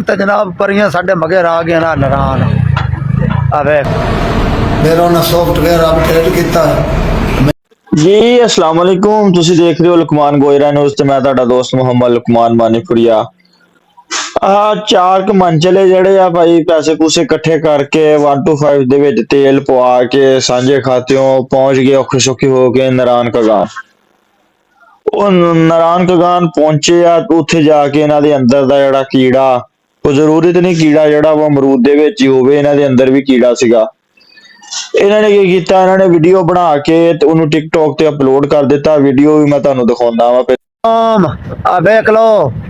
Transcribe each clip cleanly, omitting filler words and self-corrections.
तो जनाब परियां साडे मगर आ गए ना नारान आवे मेरा ना सॉफ्टवेयर अपडेट किया जी अस्सलाम वालेकुम। तुसी देख रहे हो लुकमान गोयरा न्यूज़ ते मैं तुहाडा दोस्त मोहम्मद लुकमान मानीपुरिया। चार क मंचले जेड़े आ भाई पैसे पूसे इकट्ठे करके 125 दे विच तेल पवा के सांझे खात्यों पहुंच गए औखे सौखे हो के नारायण कगान। ਉਹ ਨਾਰਾयण ਕਗਾਨ ਪਹੁੰਚੇ ਆ ਉੱਥੇ ਜਾ ਕੇ ਇਹਨਾਂ ਦੇ ਅੰਦਰ ਦਾ ਜਿਹੜਾ ਕੀੜਾ ਉਹ ਜ਼ਰੂਰਤ ਨਹੀਂ ਕੀੜਾ ਜਿਹੜਾ ਉਹ ਅਮਰੂਦ ਦੇ ਵਿੱਚ ਹੀ ਹੋਵੇ, ਇਹਨਾਂ ਦੇ ਅੰਦਰ ਵੀ ਕੀੜਾ ਸੀਗਾ। ਇਹਨਾਂ ਨੇ ਕੀ ਕੀਤਾ, ਇਹਨਾਂ ਨੇ ਵੀਡੀਓ ਬਣਾ ਕੇ ਤੇ ਉਹਨੂੰ ਟਿਕਟੌਕ ਤੇ ਅਪਲੋਡ ਕਰ ਦਿੱਤਾ। ਵੀਡੀਓ ਵੀ ਮੈਂ ਤੁਹਾਨੂੰ ਦਿਖਾਉਂਦਾ ਵਾਂ। आ देख लो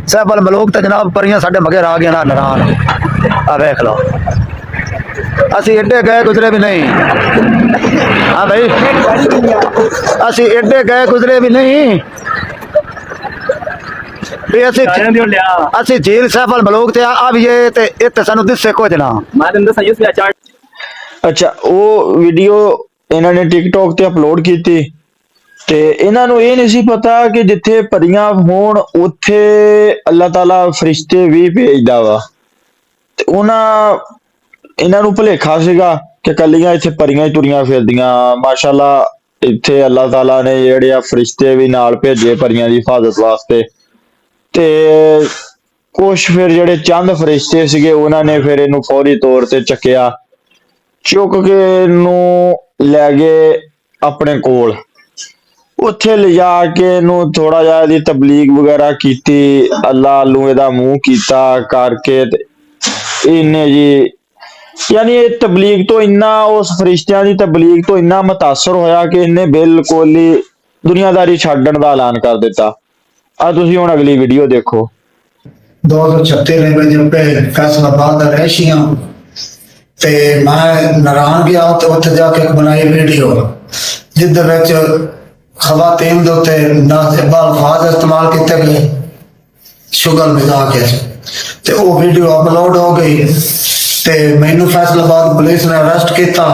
सैफल मलूक तो जनाब परियां साडे मगर आ गए ना नारायण आ देख लो असी एडे गए गुजरे भी नहीं। हाँ भाई असी एडे गए गुजरे भी नहीं भी असी झील सैफल मलूक ते आ भी ते इत्ते सानू दिसे कुछ ना। ਅੱਛਾ ਉਹ ਵੀਡੀਓ ਇਹਨਾਂ ਨੇ ਟਿਕਟੌਕ ਤੇ ਅਪਲੋਡ ਕੀਤੀ ਤੇ ਇਹਨਾਂ ਨੂੰ ਇਹ ਨਹੀਂ ਸੀ ਪਤਾ ਕਿ ਜਿੱਥੇ ਪਰੀਆਂ ਹੋਣ ਉੱਥੇ ਅੱਲਾਹ ਤਾਲਾ ਫਰਿਸ਼ਤੇ ਵੀ ਭੇਜਦਾ ਵਾ ਤੇ ਇਹਨਾਂ ਨੂੰ ਭੁਲੇਖਾ ਸੀਗਾ ਕਿ ਕੱਲੀਆਂ ਇੱਥੇ ਪਰੀਆਂ ਹੀ ਤੁਰੀਆਂ ਫਿਰਦੀਆਂ। ਮਾਸ਼ਾਅੱਲਾ ਇੱਥੇ ਅੱਲਾਹ ਤਾਲਾ ਨੇ ਜਿਹੜੇ ਆ ਫਰਿਸ਼ਤੇ ਵੀ ਨਾਲ ਭੇਜੇ ਪਰੀਆਂ ਦੀ ਹਿਫਾਜ਼ਤ ਵਾਸਤੇ ਤੇ ਕੁਛ ਫਿਰ ਜਿਹੜੇ ਚੰਦ ਫਰਿਸ਼ਤੇ ਸੀਗੇ ਉਹਨਾਂ ਨੇ ਫਿਰ ਇਹਨੂੰ ਫੌਰੀ ਤੌਰ ਤੇ ਚੱਕਿਆ, ਚੁੱਕ ਕੇ ਇਹਨੂੰ ਲੈ ਗਏ ਆਪਣੇ ਕੋਲ। ਉੱਥੇ ਲਿਜਾ ਕੇ ਇਹਨੂੰ ਥੋੜਾ ਜਿਹਾ ਇਹਦੀ ਤਬਲੀਗ ਵਗੈਰਾ ਕੀਤੀ, ਅੱਲਾ ਨੂੰ ਇਹਦਾ ਮੂੰਹ ਕੀਤਾ ਕਰਕੇ ਤੇ ਇਹਨੇ ਜੀ ਯਾਨੀ ਇਹ ਤਬਲੀਗ ਤੋਂ ਇੰਨਾ ਉਸ ਫਰਿਸ਼ਤਿਆਂ ਦੀ ਤਬਲੀਗ ਤੋਂ ਇੰਨਾ ਮੁਤਾਸਰ ਹੋਇਆ ਕਿ ਇਹਨੇ ਬਿਲਕੁਲ ਹੀ ਦੁਨੀਆਦਾਰੀ ਛੱਡਣ ਦਾ ਐਲਾਨ ਕਰ ਦਿੱਤਾ। ਆ ਤੁਸੀਂ ਹੁਣ ਅਗਲੀ ਵੀਡੀਓ ਦੇਖੋ। 2036 में जब पे फैसलाबाद रैशियां ते मैं नारायण गया तो उत्थे जाके बनाई वीडियो जिदे विच खवातीन दे उत्ते नाज़ेबा अल्फाज इस्तेमाल किए गए शुगर मिला के ते वो वीडियो अपलोड हो गई ते मैनू फैसलाबाद पुलिस ने अरेस्ट किया।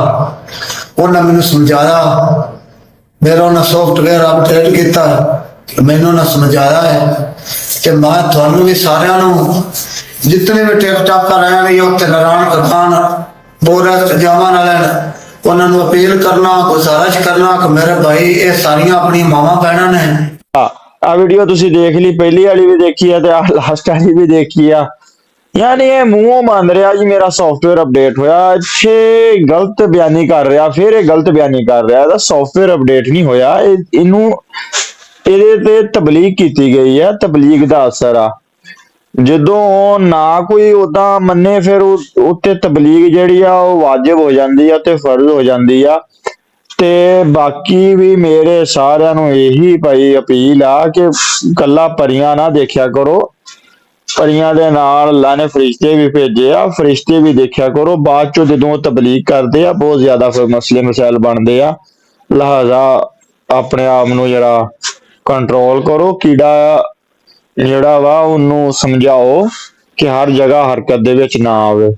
उन्हें मैनू समझाया, मेरा उन्हें सॉफ्टवेयर अपडेट किया, मैनू उन्हें समझाया है कि मैं थानू भी सारियां नू जितने भी टिकटॉक कर रहे हैं उत्ते नारायण कगान बोरस जावां वाले उन्होंने अपील करना गुजारिश करना कि मेरे भाई ये सारियां अपनी मावां भैणां ने। आ वीडियो तुसी देख ली, पहली वाली भी देखी है ते लास्ट वाली भी देखी है। यानी ये मुंहों मान रहा जी मेरा सॉफ्टवेयर अपडेट होया, अच्छे गलत बयानी कर रहा, फिर ये गलत बयानी कर रहा है। सॉफ्टवेयर अपडेट नहीं होया, इनू ਇਹਦੇ ਤੇ ਤਬਲੀਗ ਕੀਤੀ ਗਈ ਹੈ, ਤਬਲੀਗ ਦਾ ਅਸਰ ਆ। ਜਦੋਂ ਨਾ ਕੋਈ ਉਦਾਂ ਮੰਨੇ ਫਿਰ ਉੱਤੇ ਤਬਲੀਗ ਜਿਹੜੀ ਆ ਉਹ ਵਾਜਿਬ ਹੋ ਜਾਂਦੀ ਆ ਤੇ ਫਰਜ਼ ਹੋ ਜਾਂਦੀ ਆ। ਤੇ ਬਾਕੀ ਵੀ ਮੇਰੇ ਸਾਰਿਆਂ ਨੂੰ ਇਹੀ ਭਾਈ ਅਪੀਲ ਆ ਕਿ ਕੱਲਾ ਪਰੀਆਂ ਨਾ ਦੇਖਿਆ ਕਰੋ, ਪਰੀਆਂ ਦੇ ਨਾਲ ਅੱਲਾ ਨੇ ਫਰਿਸ਼ਤੇ ਵੀ ਭੇਜੇ ਆ, ਫਰਿਸ਼ਤੇ ਵੀ ਦੇਖਿਆ ਕਰੋ। ਬਾਅਦ ਚੋਂ ਜਦੋਂ ਤਬਲੀਗ ਕਰਦੇ ਆ ਬਹੁਤ ਜ਼ਿਆਦਾ ਫਿਰ ਮਸਲੇ ਮਸਾਇਲ ਬਣਦੇ ਆ। ਲਿਹਾਜ਼ਾ ਆਪਣੇ ਆਪ ਨੂੰ ਜਿਹੜਾ ਕੰਟਰੋਲ ਕਰੋ, ਕੀੜਾ ਜਿਹੜਾ ਵਾ ਉਹਨੂੰ ਸਮਝਾਓ ਕਿ ਹਰ ਜਗ੍ਹਾ ਹਰਕਤ ਦੇ ਵਿੱਚ ਨਾ ਆਵੇ।